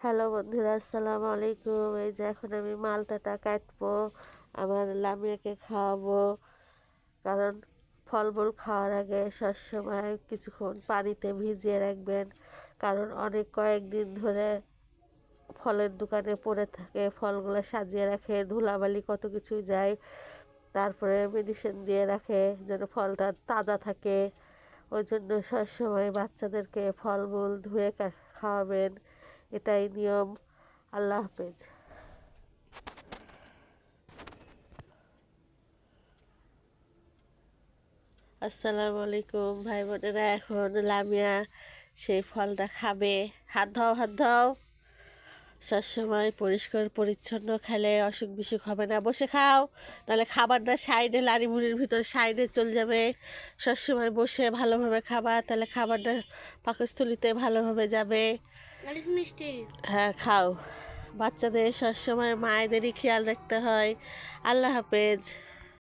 Hello বন্ধুরা, আসসালামু আলাইকুম। এই যে এখন আমি মালটাটা কাটবো, আমার লামিয়াকে খাওয়াবো। কারণ ফলমূল খাওয়ার আগে সবসময় কিছুক্ষণ পানিতে ভিজিয়ে রাখবেন। কারণ অনেক কয়েকদিন ধরে ফলের দোকানে পড়ে থাকে, ফলগুলো সাজিয়ে রাখে, ধুলাবালি কত কিছুই যায়। তারপরে মেডিসিন দিয়ে রাখে যেন ফলটা তাজা থাকে। ওই জন্য সবসময় বাচ্চাদেরকে ফলমূল ধুয়ে খাওয়াবেন, এটাই নিয়ম। আল্লাহ হাফেজ। আসসালামু আলাইকুম ভাই বোনেরা, এখন লামিয়া সেই ফলটা খাবে। হাত ধাও, হাত ধাও। সবসময় পরিষ্কার পরিচ্ছন্ন খেলে অসুখ বিসুখ হবে না। বসে খাও, নাহলে খাবারটা সাইডে লাড়িমুড়ির ভিতরে সাইডে চলে যাবে। সবসময় বসে ভালোভাবে খাবা, তাহলে খাবারটা পাকস্থলিতে ভালোভাবে যাবে। মিষ্টি। হ্যাঁ, খাও। বাচ্চাদের সবসময় মায়েদেরই খেয়াল রাখতে হয়। আল্লাহ হাফেজ।